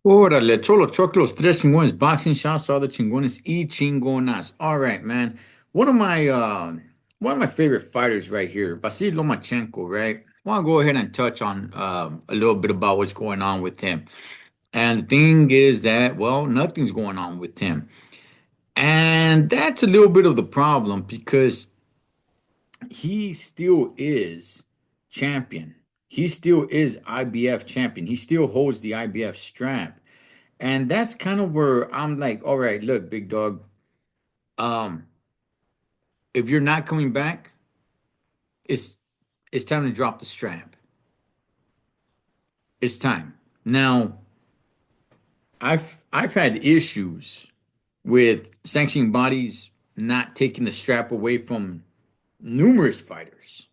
Órale, Cholo Choc, los tres chingones, boxing shots, all the chingones y chingonas. All right, man. One of my uh, one of my favorite fighters right here, Vasily Lomachenko, right? I want to go ahead and touch on a little bit about what's going on with him. And the thing is that, well, nothing's going on with him. And that's a little bit of the problem because he still is champion. He still is IBF champion. He still holds the IBF strap. And that's kind of where I'm like, all right, look, big dog, um, if you're not coming back, it's it's time to drop the strap. It's time. Now, I've had issues with sanctioning bodies not taking the strap away from numerous fighters.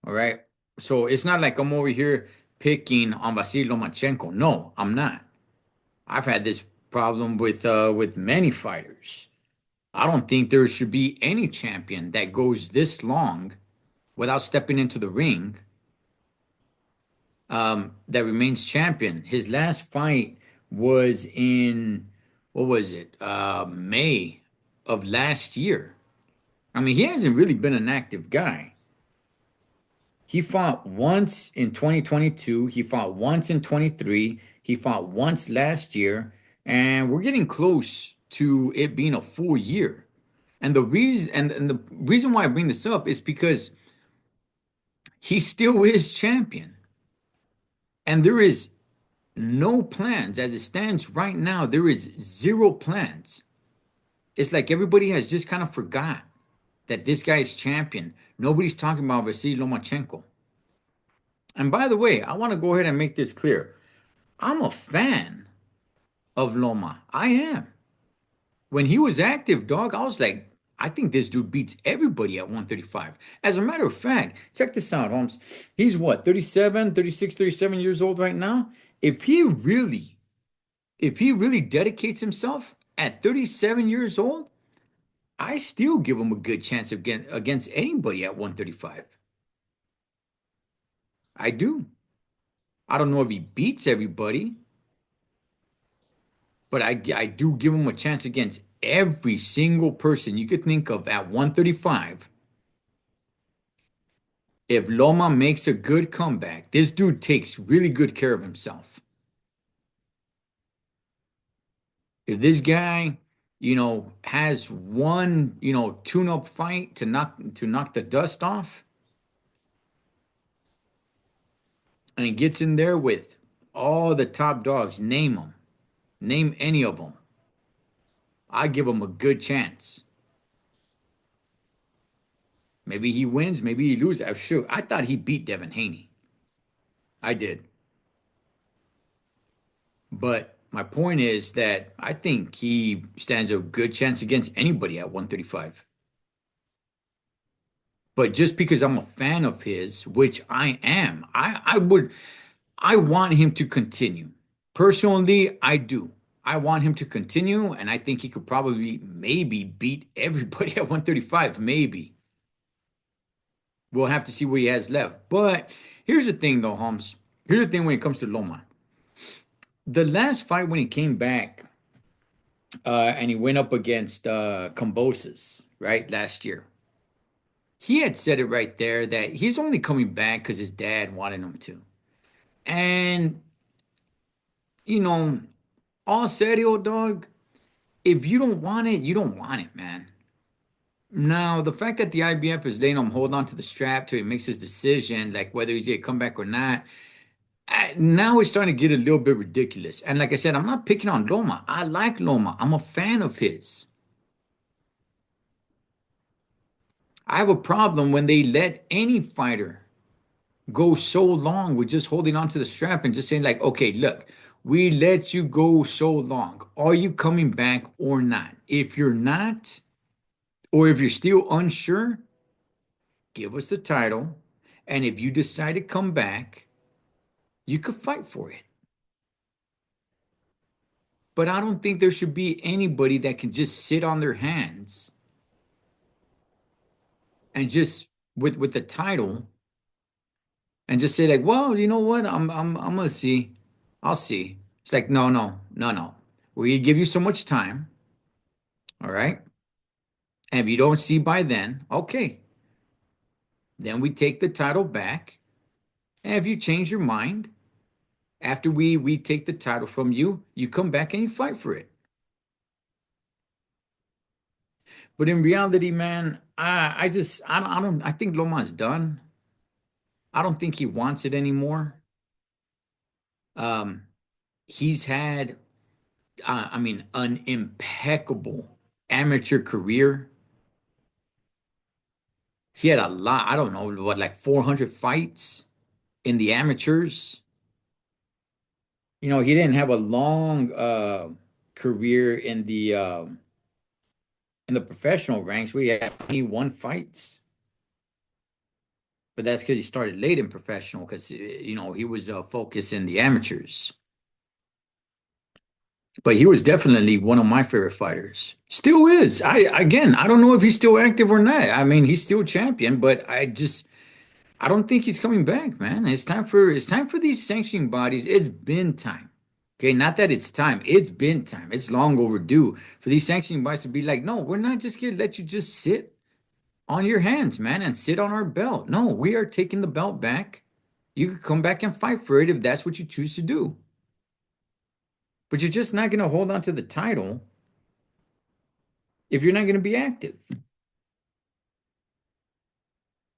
All right. So it's not like I'm over here picking on Vasily Lomachenko. No, I'm not. I've had this problem with many fighters. I don't think there should be any champion that goes this long without stepping into the ring, that remains champion. His last fight was in, what was it? May of last year. I mean, he hasn't really been an active guy. He fought once in 2022, he fought once in 23, he fought once last year, and we're getting close to it being a full year. And the reason why I bring this up is because he still is champion. And there is no plans as it stands right now. There is zero plans. It's like everybody has just kind of forgot that this guy is champion. Nobody's talking about Vasily Lomachenko. And by the way, I want to go ahead and make this clear. I'm a fan of Loma. I am. When he was active, dog, I was like, I think this dude beats everybody at 135. As a matter of fact, check this out, Holmes. He's what, 37, 36, 37 years old right now? If he really, if he really dedicates himself at 37 years old, I still give him a good chance against anybody at 135. I do. I don't know if he beats everybody, but I do give him a chance against every single person you could think of at 135. If Loma makes a good comeback, this dude takes really good care of himself. If this guy, has one, tune-up fight to knock the dust off, and he gets in there with all the top dogs, name any of them, I give him a good chance. Maybe he wins, maybe he loses. I'm sure. I thought he beat Devin Haney. I did. But my point is that I think he stands a good chance against anybody at 135. But just because I'm a fan of his, which I am, I want him to continue. Personally, I do. I want him to continue, and I think he could probably maybe beat everybody at 135. Maybe. We'll have to see what he has left. But here's the thing, though, Holmes. Here's the thing when it comes to Loma. The last fight when he came back, and he went up against Kambosos, right, last year. He had said it right there that he's only coming back because his dad wanted him to. And, you know, all serio, dog, if you don't want it, you don't want it, man. Now, the fact that the IBF is letting him hold on to the strap till he makes his decision, like whether he's going to come back or not, now it's starting to get a little bit ridiculous. And like I said, I'm not picking on Loma. I like Loma. I'm a fan of his. I have a problem when they let any fighter go so long with just holding on to the strap and just saying, like, okay, look, we let you go so long. Are you coming back or not? If you're not, or if you're still unsure, give us the title. And if you decide to come back, you could fight for it. But I don't think there should be anybody that can just sit on their hands and just with the title and just say like, well, you know what? I'm gonna see. I'll see. It's like, no, no, no, no. We give you so much time, all right? And if you don't see by then, okay, then we take the title back. And if you change your mind after we take the title from you, you come back and you fight for it. But in reality, man, I think Loma's done. I don't think he wants it anymore. Um, he's had, I mean, an impeccable amateur career. He had a lot, I don't know, what, like 400 fights in the amateurs. He didn't have a long career in the professional ranks. We had 21 fights, but that's because he started late in professional because he was focused in the amateurs. But he was definitely one of my favorite fighters. Still is. I don't know if he's still active or not. I mean, he's still champion, but I don't think he's coming back, man. It's time for these sanctioning bodies. It's been time. Okay, not that it's time. It's been time. It's long overdue for these sanctioning bodies to be like, no, we're not just gonna let you just sit on your hands, man, and sit on our belt. No, we are taking the belt back. You could come back and fight for it if that's what you choose to do. But you're just not gonna hold on to the title if you're not gonna be active.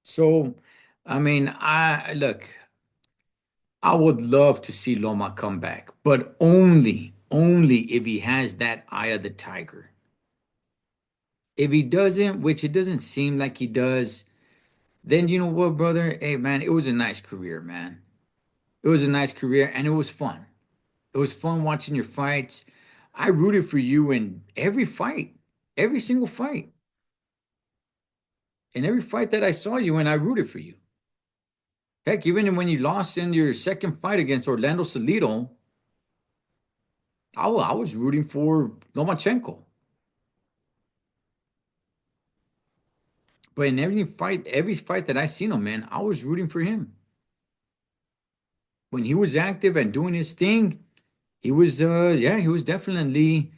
So, I mean, I look. I would love to see Loma come back, but only if he has that eye of the tiger. If he doesn't, which it doesn't seem like he does, then you know what, brother? Hey, man, it was a nice career, man. It was a nice career and it was fun. It was fun watching your fights. I rooted for you in every fight, every single fight. In every fight that I saw you in, I rooted for you. Heck, even when you lost in your second fight against Orlando Salido, I was rooting for Lomachenko. But in every fight that I seen him, man, I was rooting for him. When he was active and doing his thing, he was definitely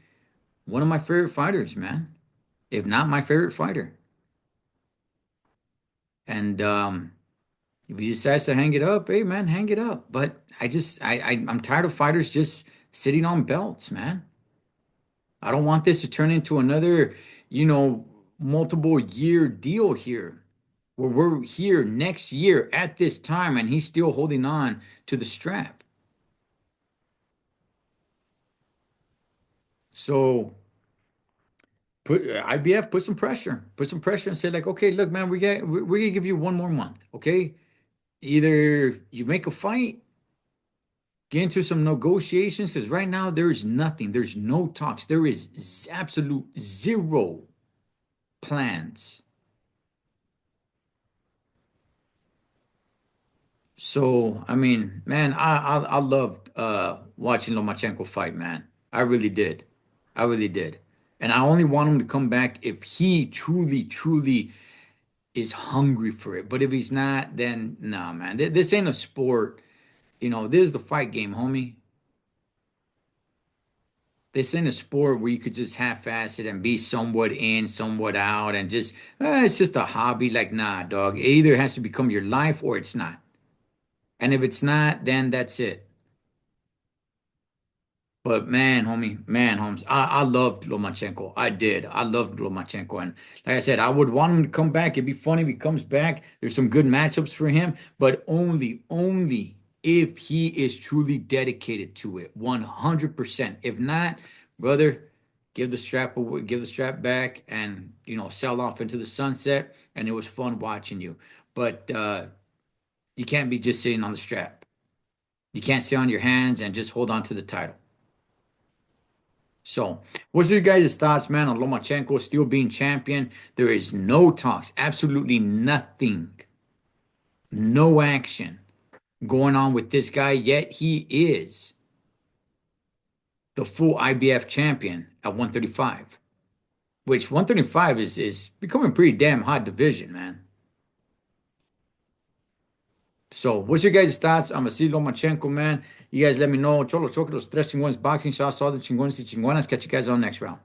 one of my favorite fighters, man. If not my favorite fighter. And if he decides to hang it up, hey man, hang it up. But I'm tired of fighters just sitting on belts, man. I don't want this to turn into another, you know, multiple year deal here, where we're here next year at this time and he's still holding on to the strap. So IBF put some pressure and say like, okay, look, man, we're gonna give you one more month, okay? Either you make a fight, get into some negotiations, because right now there's nothing, there's no talks, there is absolute zero plans. So, I mean, man, I loved watching Lomachenko fight, man. I really did. I really did. And I only want him to come back if he truly, truly is hungry for it. But if he's not, then nah, man. This ain't a sport. This is the fight game, homie. This ain't a sport where you could just half-ass it and be somewhat in, somewhat out, and just it's just a hobby. Like, nah, dog. It either has to become your life or it's not. And if it's not, then that's it. But man, homie, man, Holmes, I loved Lomachenko. I did. I loved Lomachenko. And like I said, I would want him to come back. It'd be funny if he comes back. There's some good matchups for him, but only if he is truly dedicated to it, 100%. If not, brother, give the strap away, give the strap back and, sell off into the sunset. And it was fun watching you. But you can't be just sitting on the strap. You can't sit on your hands and just hold on to the title. So, what's your guys' thoughts, man, on Lomachenko still being champion? There is no talks, absolutely nothing, no action going on with this guy, yet he is the full IBF champion at 135, which 135 is becoming a pretty damn hot division, man. So, what's your guys' thoughts on Vasily Lomachenko, man? You guys let me know. Cholo Choque, los tres chingones boxing shots, all the chingones y chingonas. Catch you guys on the next round.